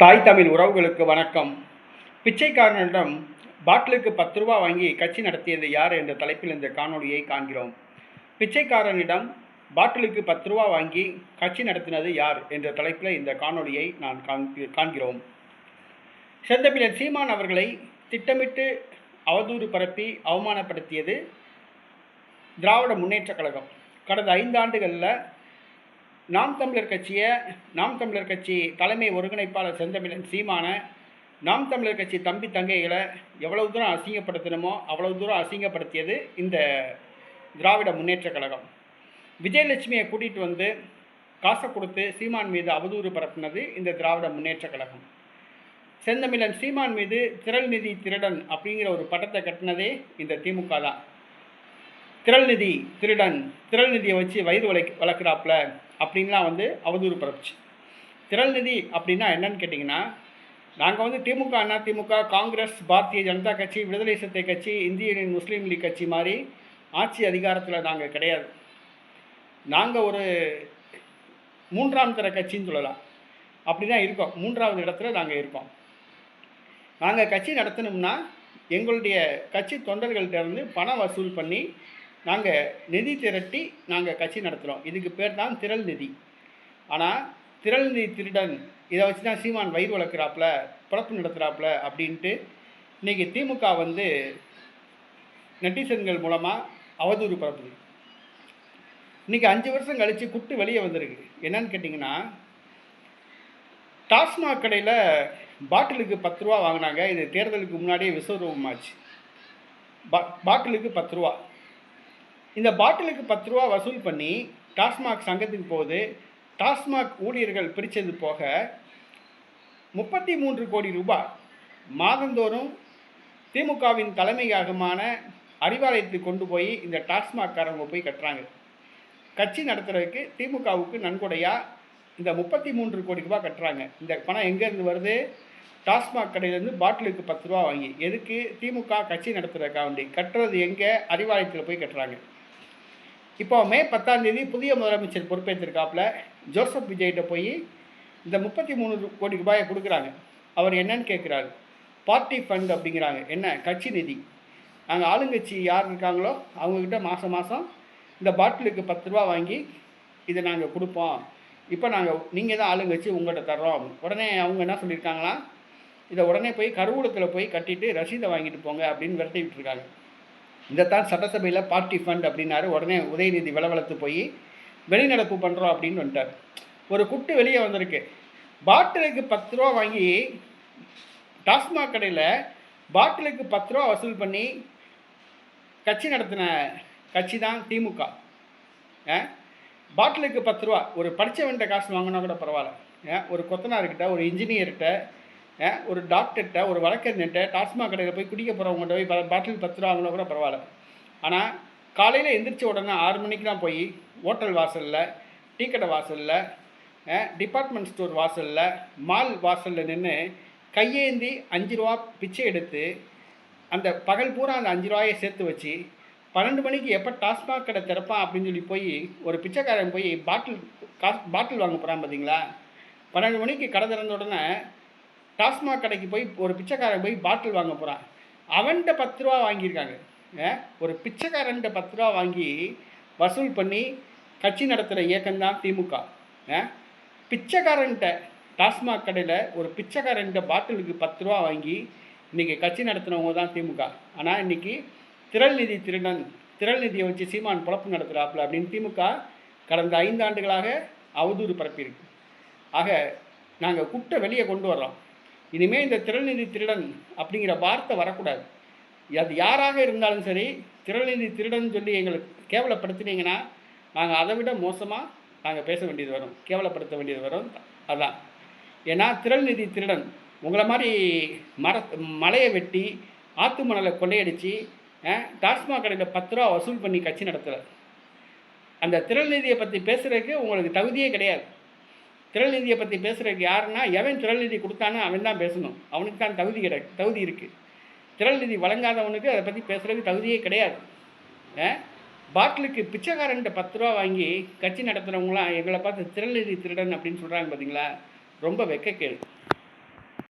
தாய் தமிழ் உறவுகளுக்கு வணக்கம். பிச்சைக்காரனிடம் பாட்டிலுக்கு 10 ரூபா வாங்கி கட்சி நடத்தியது யார் என்ற தலைப்பில் இந்த காணொலியை காண்கிறோம். பிச்சைக்காரனிடம் பாட்டிலுக்கு 10 ரூபா வாங்கி கட்சி நடத்தினது யார் என்ற தலைப்பில் இந்த காணொலியை நான் காண்கிறோம். செந்தமிழன் சீமான் அவர்களை திட்டமிட்டு அவதூறு பரப்பி அவமானப்படுத்தியது திராவிட முன்னேற்றக் கழகம். கடந்த 5 ஆண்டுகளில் நாம் தமிழர் கட்சி தலைமை ஒருங்கிணைப்பாளர் செந்தமிழன் சீமான நாம் தமிழர் கட்சி தம்பி தங்கைகளை எவ்வளவு தூரம் அசிங்கப்படுத்தணுமோ அவ்வளவு தூரம் அசிங்கப்படுத்தியது இந்த திராவிட முன்னேற்றக் கழகம். விஜயலட்சுமியை கூட்டிகிட்டு வந்து காசை கொடுத்து சீமான் மீது அவதூறு பரப்பினது இந்த திராவிட முன்னேற்றக் கழகம். செந்தமிழன் சீமான் மீது திரள் நிதி திருடன் அப்படிங்கிற ஒரு படத்தை கட்டினதே இந்த திமுக தான். திரள் நிதி திருடன், திரள் நிதியை வச்சு வயிறு வளர்க்குறாப்புல அப்படின்லாம் அவதூறு பரப்புச்சு. திரள் நிதி அப்படின்னா என்னன்னு கேட்டிங்கன்னா, நாங்கள் திமுக, அண்ணா திமுக, காங்கிரஸ், பாரதிய ஜனதா கட்சி, விடுதலை சிறுத்தை கட்சி, இந்திய யூனியன் முஸ்லீம் லீக் கட்சி மாதிரி ஆட்சி அதிகாரத்தில் நாங்கள் கிடையாது. நாங்கள் ஒரு 3ஆம் தர கட்சின்னு சொல்லலாம். அப்படி தான் இருக்கோம். 3வது இடத்துல நாங்கள் இருக்கோம். நாங்கள் கட்சி நடத்தணும்னா எங்களுடைய கட்சி தொண்டர்கள்ட்ட இருந்து பணம் வசூல் பண்ணி நாங்கள் நிதி திரட்டி நாங்கள் கட்சி நடத்துகிறோம். இதுக்கு பேர் தான் திரள் நிதி. ஆனால் திரள் நிதி திருடன், இதை வச்சு தான் சீமான் வயிறு வளர்க்குறாப்புல, பிறப்பு நடத்துகிறாப்புல அப்படின்ட்டு இன்றைக்கி திமுக நெட்டிசன்கள் மூலமாக அவதூறு பரப்புது. இன்றைக்கி 5 வருஷம் கழித்து குட்டு வெளியே வந்திருக்கு. என்னன்னு கேட்டிங்கன்னா, டாஸ்மாக் கடையில் பாட்டிலுக்கு 10 ரூபா வாங்கினாங்க. இது தேர்தலுக்கு முன்னாடியே விஸ்வரூபமாச்சு. பாட்டிலுக்கு 10 ரூபா. இந்த பாட்டிலுக்கு 10 ரூபா வசூல் பண்ணி டாஸ்மாக் சங்கத்துக்கு போகுது. டாஸ்மாக் ஊழியர்கள் பிரித்தது போக 33 கோடி ரூபாய் மாதந்தோறும் திமுகவின் தலைமையகமான அறிவாலயத்துக்கு கொண்டு போய் இந்த டாஸ்மாக்காரங்க போய் கட்டுறாங்க. கட்சி நடத்துறதுக்கு திமுகவுக்கு நன்கொடையாக இந்த 33 கோடி ரூபாய் கட்டுறாங்க. இந்த பணம் எங்கேருந்து வருது? டாஸ்மாக் கடையிலேருந்து பாட்டிலுக்கு 10 ரூபா வாங்கி எதுக்கு? திமுக கட்சி நடத்துகிறதுக்காக வேண்டி. கட்டுறது எங்கே? அறிவாலயத்தில் போய் கட்டுறாங்க. இப்போ மே 10ஆம் தேதி புதிய முதலமைச்சர் பொறுப்பேற்றிருக்காப்புல ஜோசப் விஜய்கிட்ட போய் இந்த 33 கோடி ரூபாயை கொடுக்குறாங்க. அவர் என்னன்னு கேட்குறாரு? பார்ட்டி ஃபண்ட் அப்படிங்கிறாங்க. என்ன? கட்சி நிதி. நாங்கள் ஆளுங்கட்சி யார் இருக்காங்களோ அவங்கக்கிட்ட மாதம் மாதம் இந்த பாட்டிலுக்கு 10 ரூபா வாங்கி இதை நாங்கள் கொடுப்போம். இப்போ நீங்கள் தான் ஆளுங்கட்சி, உங்கள்கிட்ட தர்றோம். உடனே அவங்க என்ன சொல்லியிருக்காங்களா, இதை உடனே போய் கருவூலத்தில் போய் கட்டிட்டு ரசீதை வாங்கிட்டு போங்க அப்படின்னு விரட்டி விட்டுருக்காங்க. இதைத்தான் சட்டசபையில் பார்ட்டி ஃபண்ட் அப்படின்னாரு. உடனே உதயநிதி விளவலத்து போய் வெளிநடப்பு பண்ணுறோம் அப்படின்னு வந்துட்டார். ஒரு குட்டு வெளியே வந்திருக்கு. பாட்டிலுக்கு 10 ரூபா வாங்கி டாஸ்மாக் கடையில் பாட்டிலுக்கு 10 ரூபா வசூல் பண்ணி கட்சி நடத்தின கட்சி தான் திமுக. பாட்டிலுக்கு 10 ரூபா ஒரு படித்தவன்கிட்ட காசு வாங்கினா கூட பரவாயில்ல. ஒரு கொத்தனார்கிட்ட, ஒரு இன்ஜினியர்கிட்ட, ஒரு டாக்டர்கிட்ட, ஒரு வழக்கறிஞர்கிட்ட, டாஸ்மாக் கடையில் போய் குடிக்க போகிறவங்கள்ட்ட போய் பாட்டில் 10 ரூபா வாங்கினா கூட பரவாயில்ல. ஆனால் காலையில் எந்திரிச்ச உடனே 6 மணிக்கெலாம் போய் ஹோட்டல் வாசலில், டீ கடை வாசலில், டிபார்ட்மெண்ட் ஸ்டோர் வாசலில், மால் வாசலில் நின்று கையேந்தி 5 ரூபா பிச்சை எடுத்து அந்த பகல் பூரா அந்த 5 ரூபாயை சேர்த்து வச்சு 12 மணிக்கு எப்போ டாஸ்மாக் கடை திறப்பான் அப்படின்னு சொல்லி போய் ஒரு பிச்சைக்காரன் போய் பாட்டில் வாங்க போகிறான் பார்த்தீங்களா? 12 மணிக்கு கடை திறந்த உடனே டாஸ்மாக் கடைக்கு போய் ஒரு பிச்சைக்காரன் போய் பாட்டில் வாங்க போகிறான். அவன்கிட்ட 10 ரூபா வாங்கியிருக்காங்க. ஒரு பிச்சைக்காரன்கிட்ட 10 ரூபா வாங்கி வசூல் பண்ணி கட்சி நடத்துகிற இயக்கம்தான் திமுக. பிச்சைக்காரன்கிட்ட, டாஸ்மாக் கடையில் ஒரு பிச்சைக்காரன்கிட்ட பாட்டிலுக்கு 10 ரூபா வாங்கி இன்றைக்கி கட்சி நடத்துனவங்க தான் திமுக. ஆனால் இன்றைக்கி திரள் நிதி திருடன், திரள் நிதியை வச்சு சீமான் பொழப்பு நடத்துகிறாப்புல அப்படின்னு திமுக கடந்த 5 ஆண்டுகளாக அவதூறு பரப்பியிருக்கு. ஆக நாங்கள் குட்டை வெளியே கொண்டு வர்றோம். இனிமேல் இந்த திரள் நிதி திருடன் அப்படிங்கிற வார்த்தை வரக்கூடாது. அது யாராக இருந்தாலும் சரி, திரள் நிதி திருடன் சொல்லி எங்களுக்கு கேவலப்படுத்தினீங்கன்னா நாங்கள் அதை விட மோசமாக நாங்கள் பேச வேண்டியது வரும், கேவலப்படுத்த வேண்டியது வரும். அதான். ஏன்னா திரள் நிதி திருடன் உங்களை மாதிரி மலையை வெட்டி ஆற்று மணலை கொள்ளையடித்து டாஸ்மாக் கடையில் 10 ரூபா வசூல் பண்ணி கட்சி நடத்துகிற அந்த திரள் நிதியை பற்றி பேசுகிறதுக்கு உங்களுக்கு தகுதியே கிடையாது. திரள் நிதியை பற்றி பேசுகிறதுக்கு யாருன்னா, எவன் திரள் நிதி கொடுத்தானோ அவன் தான் பேசணும். அவனுக்கு தான் தகுதி இருக்குது. திரள் நிதி வழங்காதவனுக்கு அதை பற்றி பேசுகிறதுக்கு தகுதியே கிடையாது. பாட்டிலுக்கு பிச்சைக்காரன்ட்ட 10 ரூபா வாங்கி கட்சி நடத்துகிறவங்களாம் எங்களை பார்த்து திரள் நிதி திருடன் அப்படின்னு சொல்கிறாங்க பார்த்தீங்களா? ரொம்ப வெட்கக்கேடு.